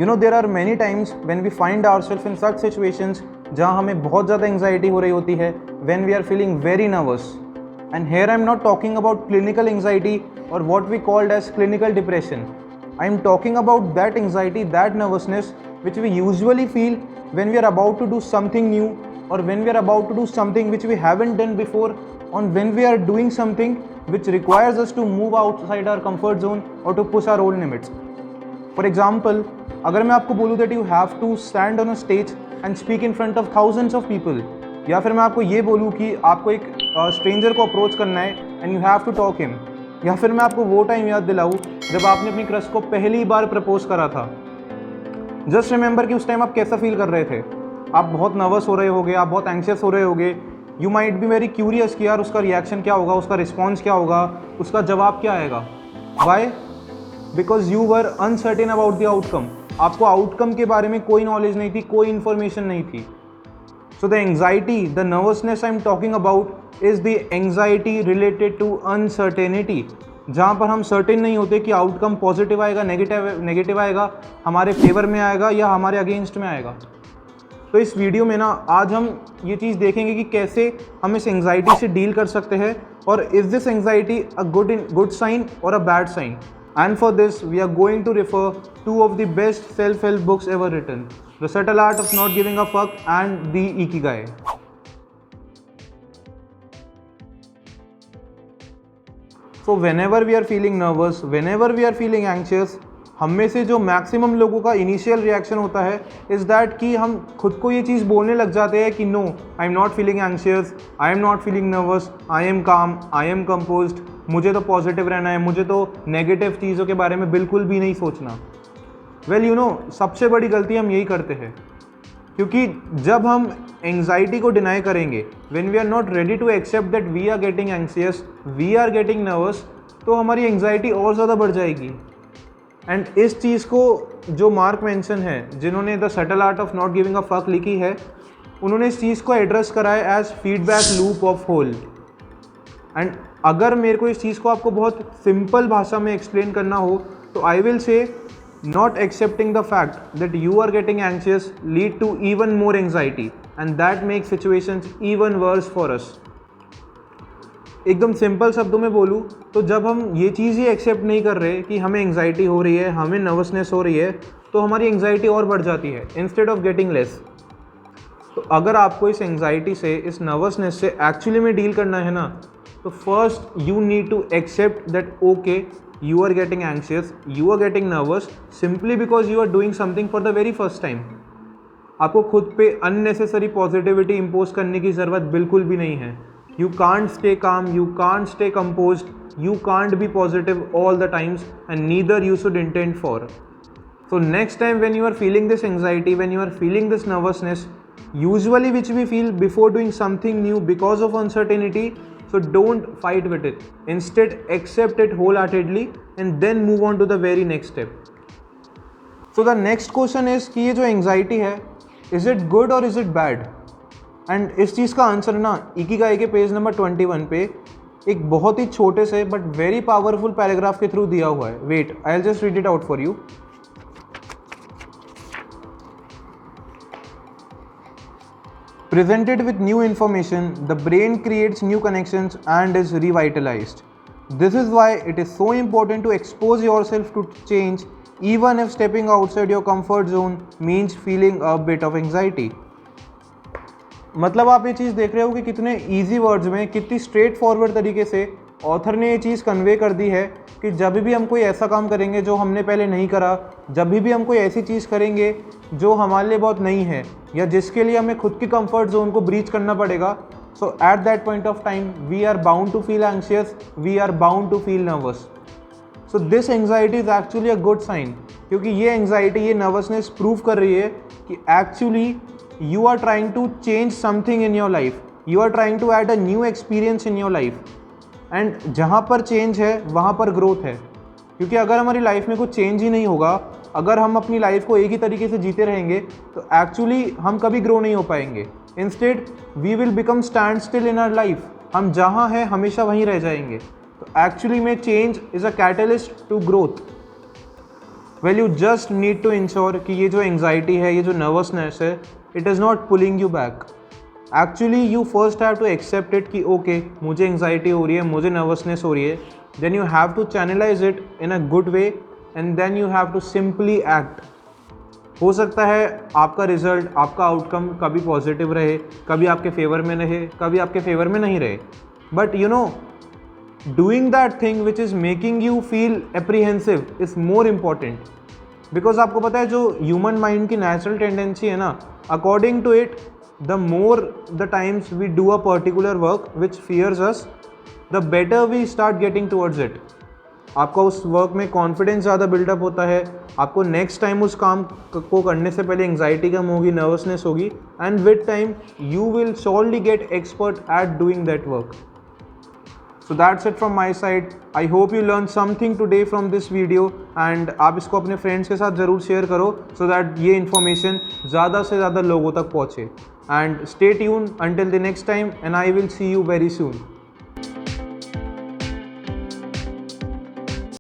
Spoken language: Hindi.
There are many times when we find ourselves in such situations जहाँ हमें बहुत ज़्यादा एंग्जाइटी हो रही होती है, when we are feeling very nervous. And here I am not talking about clinical anxiety और what we called as clinical depression. I am talking about that anxiety, that nervousness which we usually feel when we are about to do something new, or when we are about to do something which we haven't done before, or when we are doing something which requires us to move outside our comfort zone or to push our own limits. For example, अगर मैं आपको बोलूँ that you have to stand on a stage and speak in front of thousands of people, या फिर मैं आपको ये बोलूँ कि आपको एक stranger को approach करना है and you have to talk him, या फिर मैं आपको वो टाइम याद दिलाऊँ जब आपने अपनी क्रश को पहली बार प्रपोज करा था. जस्ट रिमेंबर कि उस टाइम आप कैसा फील कर रहे थे. आप बहुत नर्वस हो रहे होगे, आप बहुत एंक्शियस हो रहे होगे. You might be very curious कि यार उसका रिएक्शन क्या होगा, उसका रिस्पॉन्स क्या होगा, उसका जवाब क्या आएगा. Why? Because you were uncertain about the outcome. आपको आउटकम के बारे में कोई नॉलेज नहीं थी, कोई इन्फॉर्मेशन नहीं थी. So the anxiety, the nervousness I am talking about is the anxiety related to uncertainty, जहाँ पर हम सर्टेन नहीं होते कि आउटकम पॉजिटिव आएगा, नेगेटिव आएगा, हमारे फेवर में आएगा या हमारे अगेंस्ट में आएगा. तो इस वीडियो में ना आज हम ये चीज़ देखेंगे कि कैसे हम इस एंग्जाइटी से डील कर सकते हैं, और is this anxiety a good sign और a bad sign. And for this we are going to refer to of the best self help books ever written, the subtle art of not giving a fuck and the ikigai. So whenever we are feeling nervous, whenever we are feeling anxious, हम में से जो मैक्सिमम लोगों का इनिशियल रिएक्शन होता है इज़ दैट कि हम खुद को ये चीज़ बोलने लग जाते हैं कि no, I am not feeling anxious, I am not feeling nervous, I am calm, I M composed, मुझे तो पॉजिटिव रहना है, मुझे तो नेगेटिव चीज़ों के बारे में बिल्कुल भी नहीं सोचना. वेल सबसे बड़ी गलती हम यही करते हैं, क्योंकि जब हम एंग्जाइटी को डिनाई करेंगे, when we are not ready to accept that we are getting anxious, we are getting nervous, तो हमारी एंग्जाइटी और ज़्यादा बढ़ जाएगी. एंड इस चीज़ को जो मार्क मेंशन है, जिन्होंने the subtle art of not giving a fuck लिखी है, उन्होंने इस चीज़ को एड्रेस करा है as feedback loop of hell. And अगर मेरे को इस चीज़ को आपको बहुत सिंपल भाषा में एक्सप्लेन करना हो तो I will say not accepting the fact that you are getting anxious lead to even more anxiety, and that makes situations even worse for us. एकदम सिंपल शब्दों में बोलूँ तो जब हम ये चीज़ ही एक्सेप्ट नहीं कर रहे कि हमें एंग्जाइटी हो रही है, हमें नर्वसनेस हो रही है, तो हमारी एंग्जाइटी और बढ़ जाती है इंस्टेड ऑफ गेटिंग लेस. तो अगर आपको इस एंग्जाइटी से, इस नर्वसनेस से एक्चुअली में डील करना है ना, तो first you need to accept that okay, you are getting anxious, you are getting nervous simply because you are doing something for the very first time. आपको खुद पे unnecessary positivity impose करने की ज़रूरत बिल्कुल भी नहीं है. You can't stay calm, you can't stay composed, you can't be positive all the times, and neither you should intend for. So next time when you are feeling this anxiety, when you are feeling this nervousness, usually which we feel before doing something new because of uncertainty, so don't fight with it. Instead, accept it wholeheartedly and then move on to the very next step. So the next question is कि ये जो anxiety है, is it good or is it bad? And इस चीज़ का आंसर ना इकिगाई के पेज नंबर 21 पे एक बहुत ही छोटे से बट वेरी पावरफुल पैराग्राफ के थ्रू दिया हुआ है. Wait, I will just read it out for you. Presented with new information, the brain creates new connections and is revitalized. This is why it is so important to expose yourself to change, even if stepping outside your comfort zone means feeling a bit of anxiety. मतलब आप ये चीज़ देख रहे हो कि कितने ईजी वर्ड्स में, कितनी स्ट्रेट फॉरवर्ड तरीके से ऑथर ने ये चीज़ कन्वे कर दी है कि जब भी हम कोई ऐसा काम करेंगे जो हमने पहले नहीं करा, जब भी हम कोई ऐसी चीज़ करेंगे जो हमारे लिए बहुत नई है या जिसके लिए हमें खुद की कंफर्ट जोन को ब्रीच करना पड़ेगा, so at that point of time we are bound to feel anxious, we are bound to feel nervous. So this anxiety is actually a good sign, क्योंकि ये एंग्जाइटी, ये नर्वसनेस प्रूव कर रही है कि actually you are trying to change something in your life, you are trying to add a new experience in your life, and जहाँ पर चेंज है वहाँ पर ग्रोथ है. क्योंकि अगर हमारी लाइफ में कुछ चेंज ही नहीं होगा, अगर हम अपनी लाइफ को एक ही तरीके से जीते रहेंगे तो एक्चुअली हम कभी ग्रो नहीं हो पाएंगे. Instead we will become stand still in our life. हम जहाँ हैं हमेशा वहीं रह जाएंगे. तो एक्चुअली में change is a catalyst to growth. Well you just need to ensure कि ये जो एंग्जाइटी है, ये जो नर्वसनेस है, it is not pulling you back. Actually you first have to accept it कि ओके मुझे एंग्जाइटी हो रही है, मुझे नर्वसनेस हो रही है. Then you have to channelise it in a good way and then you have to simply act. हो सकता है आपका रिजल्ट, आपका आउटकम कभी पॉजिटिव रहे, कभी आपके फेवर में रहे, कभी आपके फेवर में नहीं रहे. But you know, doing that thing which is making you feel apprehensive is more important. Because आपको पता है जो ह्यूमन माइंड की नेचुरल टेंडेंसी है ना, according to it, the more the times we do a particular work which fears us, the better we start getting towards it. आपका उस वर्क में कॉन्फिडेंस ज़्यादा बिल्डअप होता है, आपको नेक्स्ट टाइम उस काम को करने से पहले एंग्जाइटी कम होगी, नर्वसनेस होगी, and with time you will surely gate expert at doing that work. So that's it from my side. I hope you learned something today from this video and आप इसको अपने फ्रेंड्स के साथ ज़रूर शेयर करो so that ये इन्फॉर्मेशन ज़्यादा से ज़्यादा लोगों तक पहुँचे. And stay tuned until the next time and I will see you very soon.